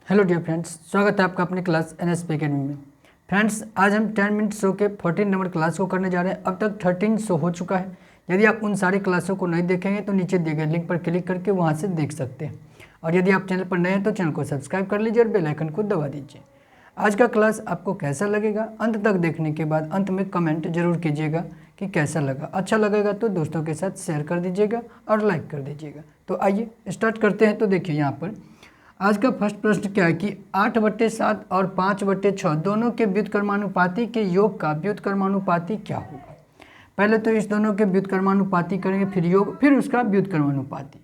Hello dear friends, स्वागत है आपका अपनी क्लास NSP अकेडमी में। फ्रेंड्स, आज हम 10 मिनट शो के 14 नंबर क्लास को करने जा रहे हैं। अब तक 13 शो हो चुका है। यदि आप उन सारी क्लासों को नहीं देखेंगे तो नीचे दिए गए लिंक पर क्लिक करके वहां से देख सकते हैं। और यदि आप चैनल पर नए हैं तो चैनल को सब्सक्राइब कर लीजिए और बेल आइकन को दबा दीजिए। आज का क्लास आपको कैसा लगेगा, अंत तक देखने के बाद अंत में कमेंट जरूर कीजिएगा कि कैसा लगा। अच्छा लगेगा तो दोस्तों के साथ शेयर कर दीजिएगा और लाइक कर दीजिएगा। तो आइए स्टार्ट करते हैं। तो देखिए यहाँ पर आज का फर्स्ट प्रश्न क्या है कि 8/7 और 5/6 दोनों के व्युत्क्रमानुपाती के योग का व्युत्क्रमानुपाती क्या होगा। पहले तो इस दोनों के व्युत्क्रमानुपाती करेंगे, फिर योग, फिर उसका व्युत्क्रमानुपाती।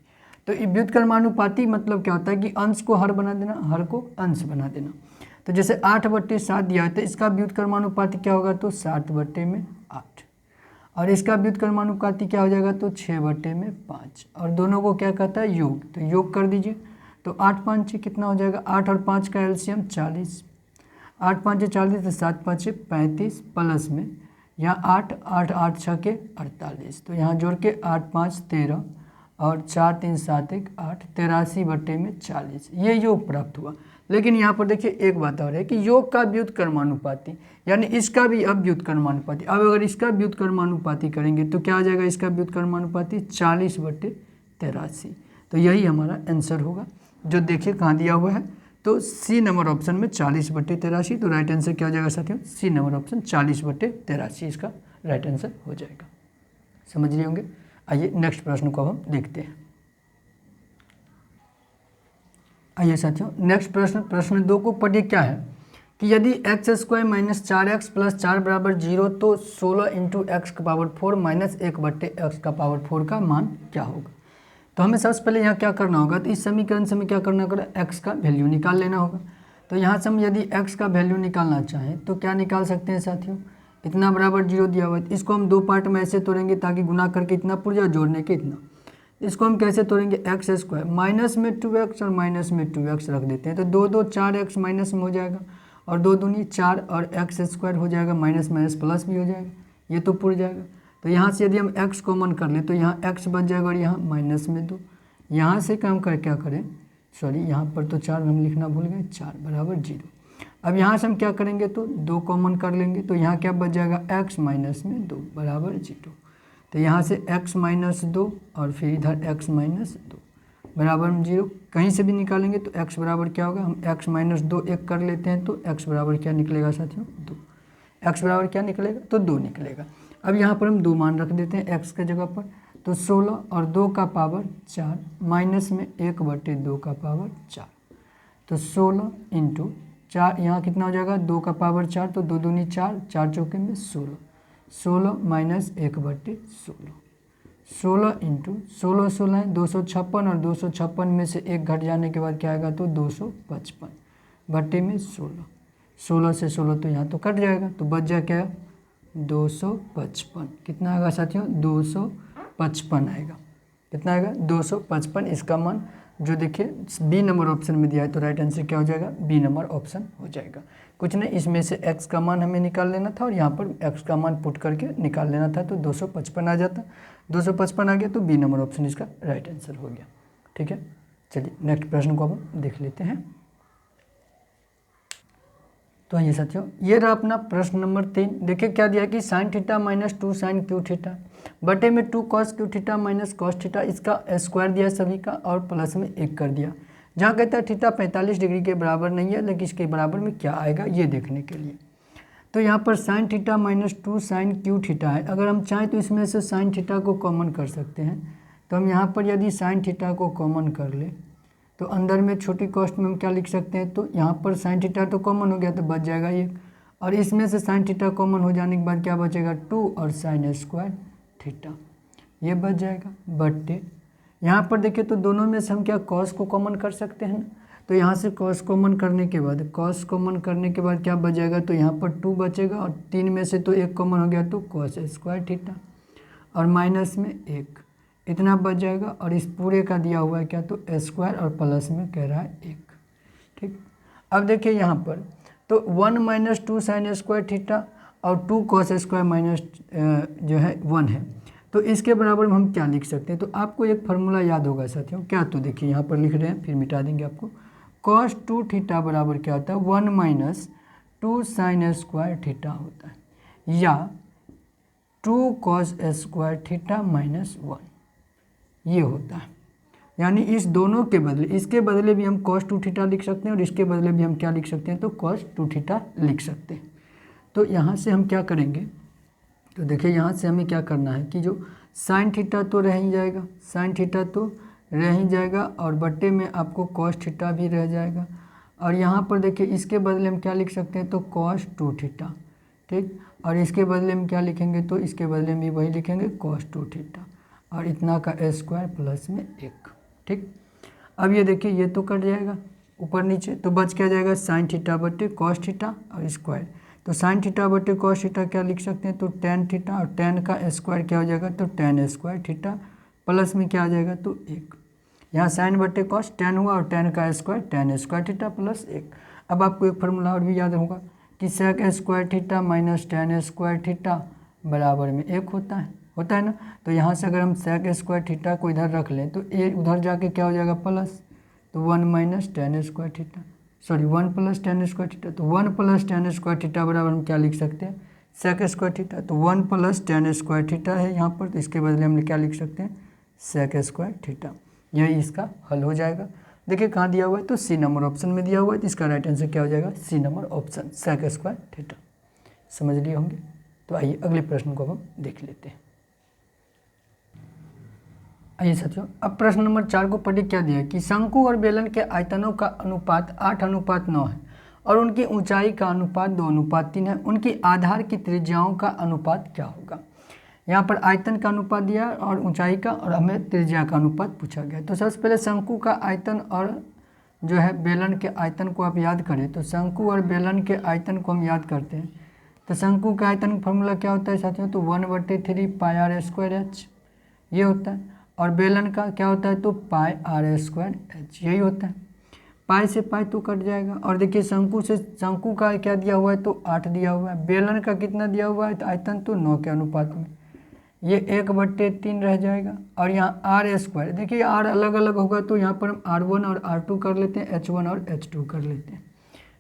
तो ये व्युत्क्रमानुपाती मतलब क्या होता है कि अंश को हर बना देना, हर को अंश बना देना। तो जैसे 8/7 दिया है तो इसका व्युत्क्रमानुपाती क्या होगा, तो 7/8। और इसका व्युत्क्रमानुपाती क्या हो जाएगा, तो 6/5। और दोनों को क्या कहता है, योग। तो योग कर दीजिए। तो 8 5 6 कितना हो जाएगा, 8 और 5 का एलसीएम 40। 8 5 40 तो 7 5 35 प्लस में यहाँ 8 8 8 6 के 48। तो यहाँ जोड़ के 8 5 13 और 4 3 7 1 8 83/40 ये योग प्राप्त हुआ। लेकिन यहाँ पर देखिए एक बात और है कि योग का व्युत्क्रमानुपाती यानी इसका भी अब व्युत्क्रमानुपाती। अब अगर इसका व्युत्क्रमानुपाती करेंगे तो क्या हो जाएगा, इसका व्युत्क्रमानुपाती 40/83। तो यही हमारा आंसर होगा। जो देखिए कहाँ दिया हुआ है, तो सी नंबर ऑप्शन में 40/83। तो राइट आंसर क्या हो जाएगा साथियों, सी नंबर ऑप्शन 40/83 इसका राइट आंसर हो जाएगा। समझ रहे होंगे। आइए नेक्स्ट प्रश्न को हम देखते हैं। आइए साथियों नेक्स्ट प्रश्न 2 को पढ़िए। क्या है कि यदि x² - 4x + 4 = 0 तो 16 × x⁴ - 1/x⁴ का मान क्या होगा। तो हमें सबसे पहले यहाँ क्या करना होगा, तो इस समीकरण से हमें क्या करना होगा, x का वैल्यू निकाल लेना होगा। तो यहाँ से हम यदि x का वैल्यू निकालना चाहें तो क्या निकाल सकते हैं साथियों, इतना बराबर 0 दिया हुआ है। तो इसको हम 2 पार्ट में ऐसे तोड़ेंगे ताकि गुना करके इतना पुर जाए, जोड़ने के इतना। इसको हम कैसे तोड़ेंगे, x² माइनस में 2x और माइनस में 2x रख देते हैं। तो 2 2 4x माइनस में हो जाएगा और 2 दूनी 4 और x² हो जाएगा, माइनस माइनस प्लस भी हो जाएगा, ये तो पुर जाएगा। तो यहाँ से यदि हम x कॉमन कर लें तो यहाँ x बच जाएगा और यहाँ माइनस में 2। यहाँ से काम कर क्या करें, सॉरी यहाँ पर तो 4 हम लिखना भूल गए, 4 बराबर 0। अब यहाँ से हम क्या करेंगे, तो 2 कॉमन कर लेंगे। तो यहाँ क्या बच जाएगा, x माइनस में 2 बराबर 0। तो यहाँ से x माइनस 2 और फिर इधर x माइनस 2 बराबर 0। कहीं से भी निकालेंगे तो x बराबर क्या होगा, हम x माइनस 2 एक कर लेते हैं तो x बराबर क्या निकलेगा साथियों, 2। x बराबर क्या निकलेगा, तो 2 निकलेगा। अब यहाँ पर हम 2 मान रख देते हैं x के जगह पर। तो 16 और 2 का पावर 4 माइनस में 1/2 का पावर 4। तो 16 × 4 यहाँ कितना हो जाएगा, 2 का पावर 4। तो 2 दूनी 4, 4 चौके में 16, 16 माइनस 1/16। 16 × 16 16 है 256 और 256 में से 1 घट जाने के बाद क्या आएगा, तो 255 बट्टे में 16। 16 से 16 तो यहाँ तो कट जाएगा, तो बच जाए क्या, 255। कितना आएगा साथियों, 255 आएगा। कितना आएगा, 255 इसका मान जो देखिए बी नंबर ऑप्शन में दिया है। तो राइट आंसर क्या हो जाएगा, बी नंबर ऑप्शन हो जाएगा। कुछ नहीं, इसमें से x का मान हमें निकाल लेना था और यहाँ पर x का मान पुट करके निकाल लेना था। तो 255 आ जाता, 255 आ गया तो बी नंबर ऑप्शन इसका राइट आंसर हो गया। ठीक है, चलिए नेक्स्ट प्रश्न को हम देख लेते हैं। तो आइए साथियों, ये रहा अपना प्रश्न नंबर 3। देखिए क्या दिया कि sin θ - 2 sin q θ बटे में 2 cos q θ - cos θ, इसका स्क्वायर दिया सभी का और प्लस में 1 कर दिया। जहाँ कहता है थीटा 45 डिग्री के बराबर नहीं है, लेकिन इसके बराबर में क्या आएगा ये देखने के लिए। तो यहाँ पर sin θ - 2 sin q θ है। अगर हम चाहें तो इसमें से sin θ को कॉमन कर सकते हैं। तो हम यहाँ पर यदि sin θ को कॉमन कर ले तो अंदर में छोटी कॉस्ट में हम क्या लिख सकते हैं, तो यहाँ पर sin θ तो कॉमन हो गया तो बच जाएगा 1। और इसमें से sin θ कॉमन हो जाने के बाद क्या बचेगा, 2 और sin² θ, ये बच जाएगा बट्टे। यहाँ पर देखिए तो दोनों में से हम क्या cos को कॉमन कर सकते हैं ना। तो यहाँ से cos कॉमन करने के बाद क्या बच जाएगा, तो यहाँ पर 2 बचेगा और 3 में से तो 1 कॉमन हो गया तो cos² θ और माइनस में 1 इतना बच जाएगा। और इस पूरे का दिया हुआ है क्या, तो स्क्वायर और प्लस में कह रहा है 1। ठीक, अब देखिए यहाँ पर तो 1 - 2 sin² θ और 2 cos² माइनस जो है 1 है। तो इसके बराबर में हम क्या लिख सकते हैं, तो आपको एक फार्मूला याद होगा साथियों, क्या, तो देखिए यहाँ पर लिख रहे हैं फिर मिटा देंगे आपको। कॉस 2 थीटा बराबर क्या होता है 1 माइनस 2 साइन स्क्वायर थीटा होता है, या 2 कॉस स्क्वायर थीटा माइनस 1 ये होता है। यानी इस दोनों के बदले, इसके बदले भी हम cos 2 थीटा लिख सकते हैं और इसके बदले भी हम क्या लिख सकते हैं तो cos 2 थीटा लिख सकते हैं। तो यहाँ से हम क्या करेंगे, तो देखिए यहाँ से हमें क्या करना है कि जो साइन थीटा तो रह ही जाएगा, साइन थीटा तो रह ही जाएगा और बट्टे में आपको cos थीटा भी रह जाएगा। और यहाँ पर देखिए इसके बदले हम क्या लिख सकते हैं तो cos 2 थीटा, ठीक। और इसके बदले में क्या लिखेंगे तो इसके बदले में भी वही लिखेंगे cos 2 थीटा और इतना का स्क्वायर प्लस में 1, ठीक। अब ये देखिए ये तो कट जाएगा ऊपर नीचे, तो बच क्या जाएगा साइन थीटा बटे कॉस थीटा और स्क्वायर। तो साइन थीटा बटे कॉस थीटा क्या लिख सकते हैं तो टेन थीटा, और टेन का स्क्वायर क्या हो जाएगा तो टेन स्क्वायर थीटा, प्लस में क्या आ जाएगा तो 1। यहाँ साइन बटे कॉस टेन हुआ और टेन का square ten square theta plus 1। अब आपको एक फार्मूला और भी याद होगा कि sec square theta minus tan square theta बराबर में 1 होता है ना। तो यहाँ से अगर हम सेक स्क्वायर थीटा को इधर रख लें तो ए उधर जाके क्या हो जाएगा प्लस, तो 1 minus tan square theta, sorry 1 plus ten square theta, तो 1 प्लस टेन स्क्वायर थीटा बराबर हम क्या लिख सकते हैं सेक स्क्वायर थीटा। तो 1 प्लस टेन स्क्वायर थीटा है यहाँ पर, तो इसके बदले हम क्या लिख सकते हैं सेक स्क्वायर थीटा। यही इसका हल हो जाएगा। देखिए कहाँ दिया हुआ है तो सी नंबर ऑप्शन में दिया हुआ है, तो इसका राइट आंसर क्या हो जाएगा C number option sec square theta. समझ लिए होंगे। तो आइए अगले प्रश्न को हम देख लेते हैं। आइए साथियों, अब प्रश्न नंबर 4 को पढ़िए। क्या दिया है कि शंकु और बेलन के आयतनों का अनुपात 8:9 है और उनकी ऊंचाई का अनुपात 2:3 है। उनकी आधार की त्रिज्याओं का अनुपात क्या होगा। यहाँ पर आयतन का अनुपात दिया और ऊंचाई का, और हमें त्रिज्या का अनुपात पूछा गया। तो सबसे पहले शंकु का आयतन और जो है बेलन के आयतन को आप याद करें। तो शंकु और बेलन के आयतन को हम याद करते हैं। तो शंकु का आयतन फॉर्मूला क्या होता है साथियों, तो 1/3 पाई आर स्क्वायर एच ये होता है, और बेलन का क्या होता है तो पाई आर स्क्वायर एच यही होता है। पाई से पाई तो कट जाएगा। और देखिए शंकु से, शंकु का क्या दिया हुआ है तो 8 दिया हुआ है, बेलन का कितना दिया हुआ है तो आयतन तो 9 के अनुपात में, ये 1/3 रह जाएगा। और यहाँ आर स्क्वायर, देखिए आर अलग अलग होगा तो यहाँ पर हम R1 और R2 कर लेते हैं, H1 और H2 कर लेते हैं,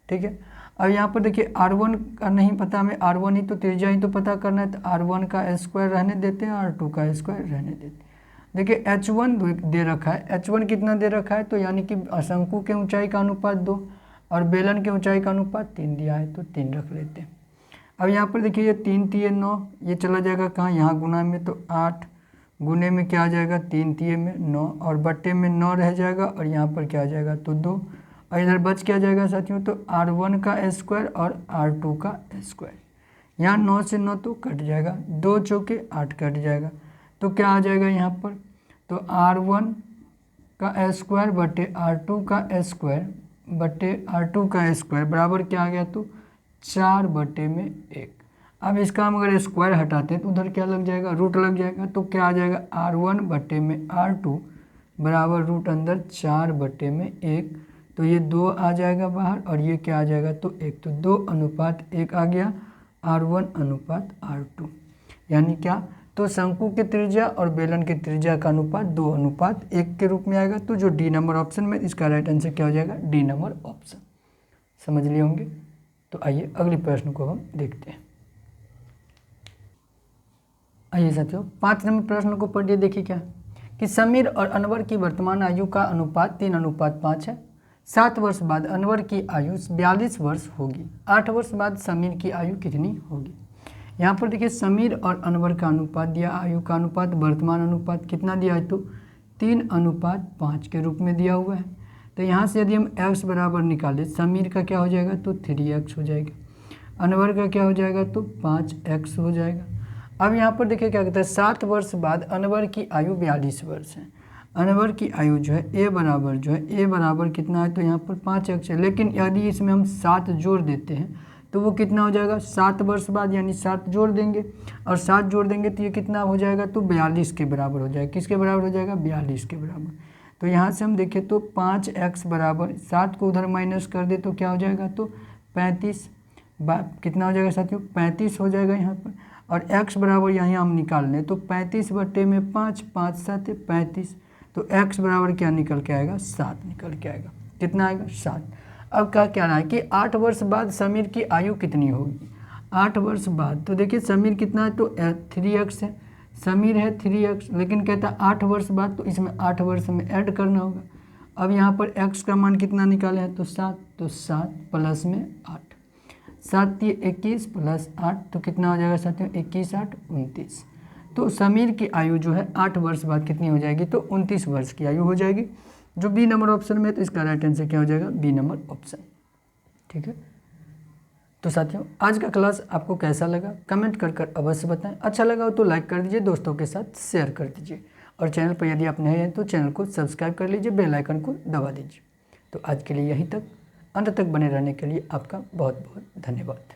ठीक है। अब यहाँ पर देखिए R1 का नहीं पता हमें, R1 ही तो त्रिज्या ही तो पता करना है, तो R1 का स्क्वायर रहने देते हैं, R2 का स्क्वायर रहने देते हैं। देखिए H1 दे रखा है, H1 कितना दे रखा है तो यानी कि शंकु के ऊंचाई का अनुपात 2 और बेलन के ऊंचाई का अनुपात 3 दिया है, तो 3 रख लेते हैं। अब यहाँ पर देखिए ये 3 3 9, ये चला जाएगा कहाँ यहाँ गुना में, तो 8 गुने में क्या आ जाएगा 3 3 में 9, और बट्टे में 9 रह जाएगा, और यहाँ पर क्या आ जाएगा तो 2, और इधर बच क्या जाएगा साथियों तो R1 का स्क्वायर और R2 का स्क्वायर। यहाँ 9 से 9 तो कट जाएगा, 2 चौके 8 कट जाएगा, तो क्या आ जाएगा यहाँ पर तो R1 का स्क्वायर बटे R2 का स्क्वायर बटे R2 का स्क्वायर बराबर क्या आ गया तो 4/1। अब इसका हम अगर स्क्वायर हटाते हैं तो उधर क्या लग जाएगा रूट लग जाएगा, तो क्या आ जाएगा R1/R2 बराबर रूट अंदर 4/1, तो ये 2 आ जाएगा बाहर, और ये क्या आ जाएगा तो 1, तो 2:1 आ गया R1:R2। यानी क्या तो शंकु की त्रिज्या और बेलन की त्रिज्या का अनुपात 2:1 के रूप में आएगा। तो जो डी नंबर ऑप्शन में, इसका राइट आंसर क्या हो जाएगा डी नंबर ऑप्शन। समझ लिए होंगे। तो आइए अगले प्रश्न को हम देखते हैं। आइए साथियों 5 नंबर प्रश्न को पढ़िए। देखिए क्या कि समीर और अनवर की वर्तमान आयु का अनुपात 3:5 है। 7 वर्ष बाद अनवर की आयु 42 वर्ष होगी। 8 वर्ष बाद समीर की आयु कितनी होगी। यहाँ पर देखिए समीर और अनवर का अनुपात दिया, आयु का अनुपात, वर्तमान अनुपात कितना दिया है तो 3:5 के रूप में दिया हुआ है। तो यहाँ से यदि हम x बराबर निकालें, समीर का क्या हो जाएगा तो 3x हो जाएगा, अनवर का क्या हो जाएगा तो 5x हो जाएगा। अब यहाँ पर देखिए क्या कहता है 7 वर्ष बाद अनवर की आयु 42 वर्ष है। अनवर की आयु जो है a बराबर कितना है तो यहाँ पर 5x है। लेकिन यदि इसमें हम 7 जोड़ देते हैं तो वो कितना हो जाएगा 7 वर्ष बाद, यानी 7 जोड़ देंगे, और 7 जोड़ देंगे तो ये कितना हो जाएगा तो 42 के बराबर हो जाएगा। किसके बराबर हो जाएगा 42 के बराबर। तो यहाँ से हम देखें तो 5x बराबर 7 को उधर माइनस कर दे तो क्या हो जाएगा तो 35, कितना हो जाएगा साथियों 35 हो जाएगा यहाँ पर। और x बराबर यहाँ हम निकाल लें तो 35/5, 5 7 35, तो x बराबर क्या निकल के आएगा 7 निकल के आएगा। कितना आएगा 7। अब क्या कहना है कि 8 वर्ष बाद समीर की आयु कितनी होगी। 8 वर्ष बाद तो देखिए समीर कितना है तो 3x है, समीर है 3x, लेकिन कहता है 8 वर्ष बाद, तो इसमें 8 वर्ष में ऐड करना होगा। अब यहाँ पर x का मान कितना निकाले हैं तो 7, तो 7 प्लस में 8, 7 ये 21 प्लस 8 तो कितना हो जाएगा साथियों 21 8 29। तो समीर की आयु जो है 8 वर्ष बाद कितनी हो जाएगी तो 29 वर्ष की आयु हो जाएगी, जो बी नंबर ऑप्शन में है, तो इसका राइट आंसर क्या हो जाएगा बी नंबर ऑप्शन। ठीक है, तो साथियों आज का क्लास आपको कैसा लगा कमेंट कर अवश्य बताएं। अच्छा लगा हो तो लाइक कर दीजिए, दोस्तों के साथ शेयर कर दीजिए, और चैनल पर यदि आप नए हैं तो चैनल को सब्सक्राइब कर लीजिए, बेल आइकन को दबा दीजिए। तो आज के लिए यहीं तक, अंत तक बने रहने के लिए आपका बहुत बहुत धन्यवाद।